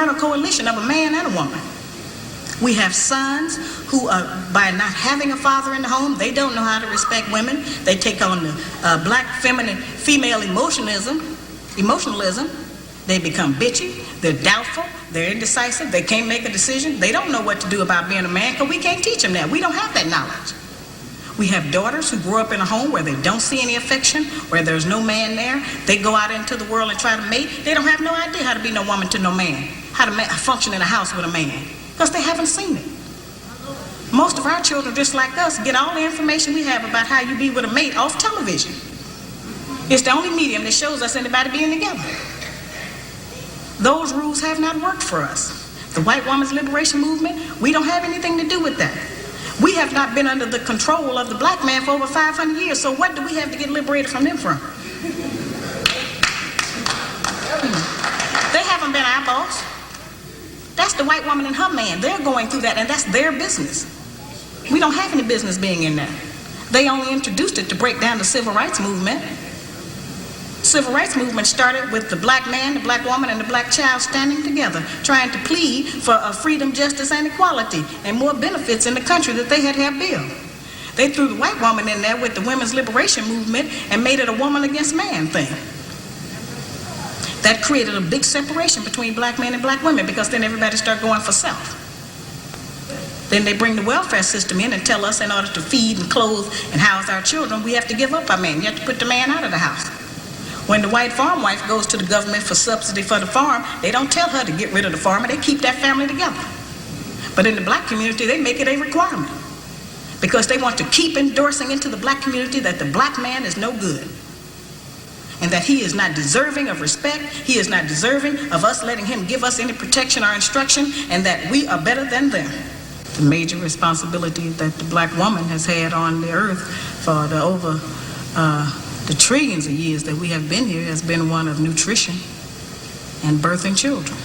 parental coalition of a man and a woman. We have sons who, by not having a father in the home, they don't know how to respect women. They take on the black feminine female emotionalism. They become bitchy. They're doubtful. They're indecisive. They can't make a decision. They don't know what to do about being a man because we can't teach them that. We don't have that knowledge. We have daughters who grow up in a home where they don't see any affection, where there's no man there. They go out into the world and try to mate. They don't have no idea how to be no woman to no man, how to function in a house with a man, because they haven't seen it. Most of our children, just like us, get all the information we have about how you be with a mate off television. It's the only medium that shows us anybody being together. Those rules have not worked for us. The white woman's liberation movement, we don't have anything to do with that. We have not been under the control of the black man for over 500 years, so what do we have to get liberated from them from? They haven't been our boss. That's the white woman and her man. They're going through that, and that's their business. We don't have any business being in that. They only introduced it to break down the civil rights movement. Civil rights movement started with the black man, the black woman, and the black child standing together, trying to plead for freedom, justice, and equality, and more benefits in the country that they had built. They threw the white woman in there with the women's liberation movement and made it a woman against man thing. That created a big separation between black men and black women, because then everybody started going for self. Then they bring the welfare system in and tell us in order to feed and clothe and house our children, we have to give up our man. You have to put the man out of the house. When the white farm wife goes to the government for subsidy for the farm, they don't tell her to get rid of the farmer. They keep that family together. But in the black community, they make it a requirement, because they want to keep endorsing into the black community that the black man is no good, and that he is not deserving of respect. He is not deserving of us letting him give us any protection or instruction, and that we are better than them. The major responsibility that the black woman has had on the earth for the trillions of years that we have been here has been one of nutrition and birthing children.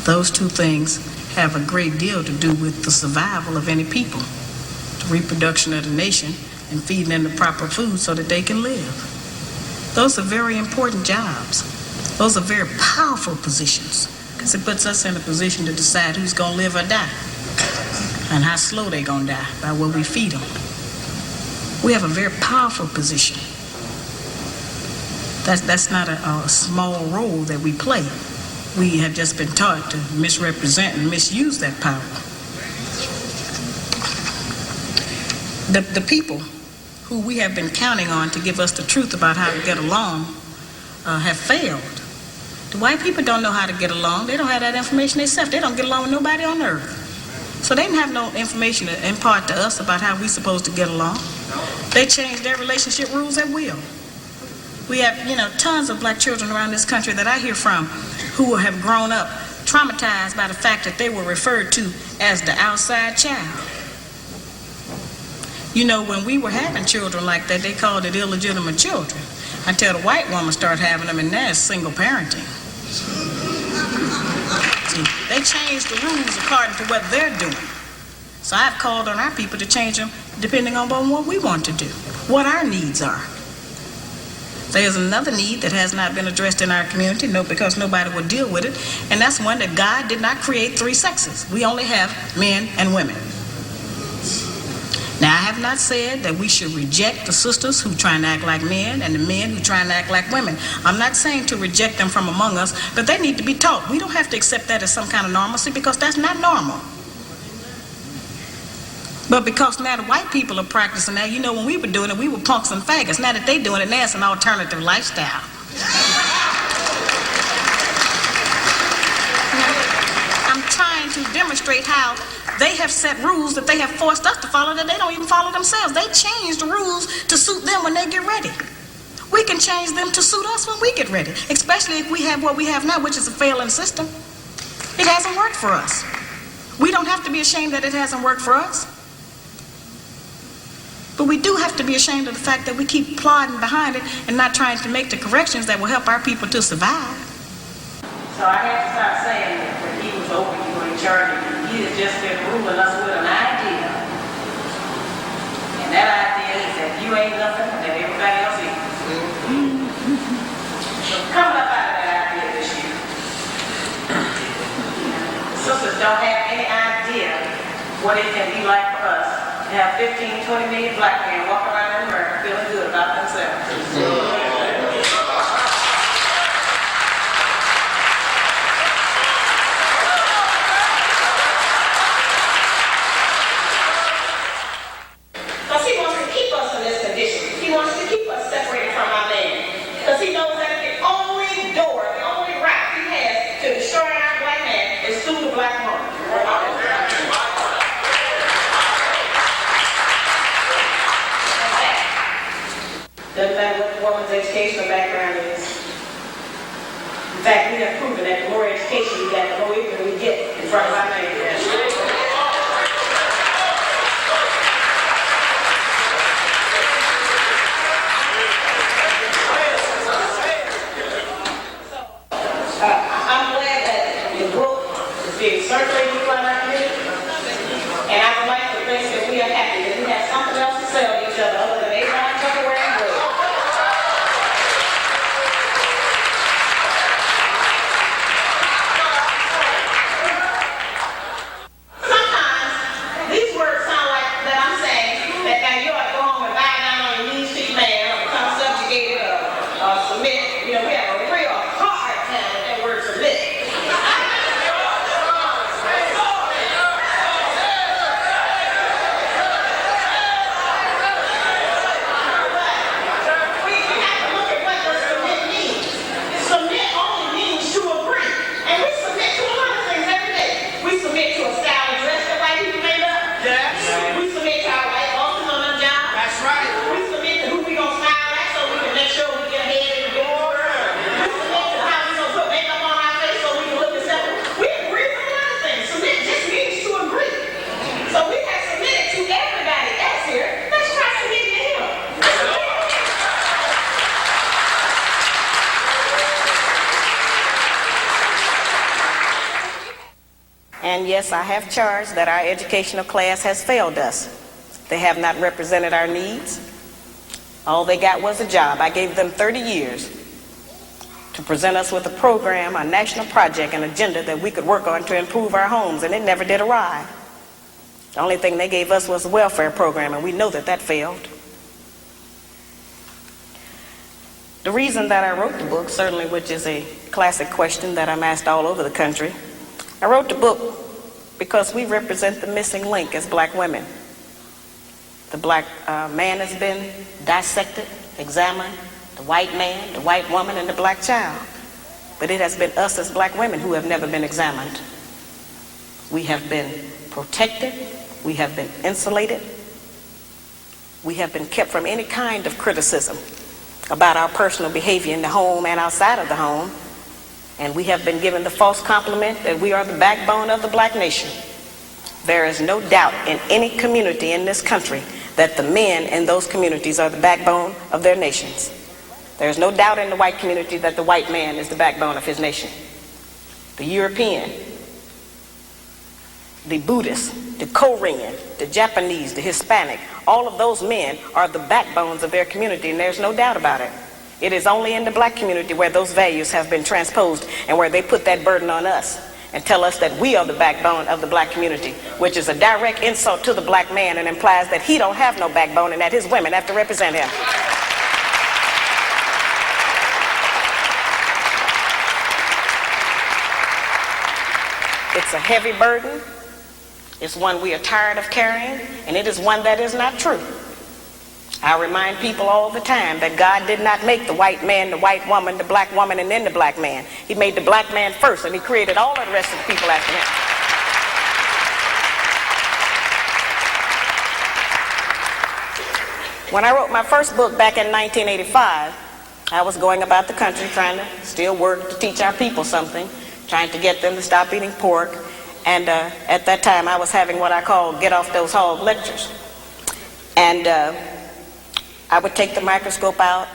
Those two things have a great deal to do with the survival of any people, the reproduction of the nation, and feeding them the proper food so that they can live. Those are very important jobs. Those are very powerful positions, because it puts us in a position to decide who's going to live or die, and how slow they're going to die, by what we feed them. We have a very powerful position. That's not a small role that we play. We have just been taught to misrepresent and misuse that power. The people who we have been counting on to give us the truth about how to get along have failed. The white people don't know how to get along. They don't have that information themselves. They don't get along with nobody on earth. So they didn't have no information to impart to us about how we're supposed to get along. They change their relationship rules at will. We have, tons of black children around this country that I hear from who have grown up traumatized by the fact that they were referred to as the outside child. When we were having children like that, they called it illegitimate children, until the white woman started having them, and now it's single parenting. See, they changed the rules according to what they're doing. So I've called on our people to change them depending on what we want to do, what our needs are. There's another need that has not been addressed in our community, because nobody will deal with it, and that's one that God did not create three sexes. We only have men and women. Now, I have not said that we should reject the sisters who try and act like men and the men who try and act like women. I'm not saying to reject them from among us, but they need to be taught. We don't have to accept that as some kind of normalcy, because that's not normal. But because now the white people are practicing that, when we were doing it, we were punks and faggots. Now that they're doing it, now it's an alternative lifestyle. I'm trying to demonstrate how they have set rules that they have forced us to follow that they don't even follow themselves. They change the rules to suit them when they get ready. We can change them to suit us when we get ready, especially if we have what we have now, which is a failing system. It hasn't worked for us. We don't have to be ashamed that it hasn't worked for us. But we do have to be ashamed of the fact that we keep plodding behind it and not trying to make the corrections that will help our people to survive. So I had to start saying that when he was over you in charge, he has just been ruling us with an idea. And that idea is that you ain't nothing that everybody else is. So coming up out of that idea this year, don't have any idea what it can be like for us to have 15, 20 million black men walk around in America feeling good about themselves. Because he wants to keep us in this condition. He wants to keep us separated from our man. Because he knows that the only door, the only route he has to destroy our black man is through the black woman. Doesn't matter what the woman's educational background is. In fact, we have proven that the more education we get, the more ignorant we get in front of our man. I'm glad that the book is being circulated around our community, and I would like to think that we are happy that we have something else to sell to each other than Avon, Tupperware, and bread. Sometimes these words sound like that I'm saying that now you ought to go home and bow down on your knees to your man or become subjugated or submit. You know, we have a real hard time with that word submit. We have to look at what does submit mean. Submit only means to agree. And we submit to a lot of things every day. We submit to a style of dress that white people made up. Yes. We submit to our white bosses on our job. That's right. We submit to who we gonna smile at so we can make sure we get ahead in the door. We submit to how we gonna put makeup on our face so we can look acceptable. We agree with a lot of things. Submit just means to agree. So we have submitted to everybody else here. Let's try submitting to him. And yes, I have charged that our educational class has failed us. They have not represented our needs. All they got was a job. I gave them 30 years to present us with a program, a national project, an agenda that we could work on to improve our homes, and it never did arrive. The only thing they gave us was a welfare program, and we know that that failed. The reason that I wrote the book, certainly, which is a classic question that I'm asked all over the country, I wrote the book because we represent the missing link as black women. The black man has been dissected, examined, the white man, the white woman, and the black child. But it has been us as black women who have never been examined. We have been protected, we have been insulated, we have been kept from any kind of criticism about our personal behavior in the home and outside of the home. And we have been given the false compliment that we are the backbone of the black nation. There is no doubt in any community in this country that the men in those communities are the backbone of their nations. There is no doubt in the white community that the white man is the backbone of his nation. The European, the Buddhist, the Korean, the Japanese, the Hispanic, all of those men are the backbones of their community, and there's no doubt about it. It is only in the black community where those values have been transposed and where they put that burden on us and tell us that we are the backbone of the black community, which is a direct insult to the black man and implies that he don't have no backbone and that his women have to represent him. It's a heavy burden. It's one we are tired of carrying, and it is one that is not true. I remind people all the time that God did not make the white man, the white woman, the black woman, and then the black man. He made the black man first, and he created all of the rest of the people after him. When I wrote my first book back in 1985, I was going about the country trying to still work to teach our people something, trying to get them to stop eating pork. And at that time, I was having what I call get off those hog lectures. And I would take the microscope out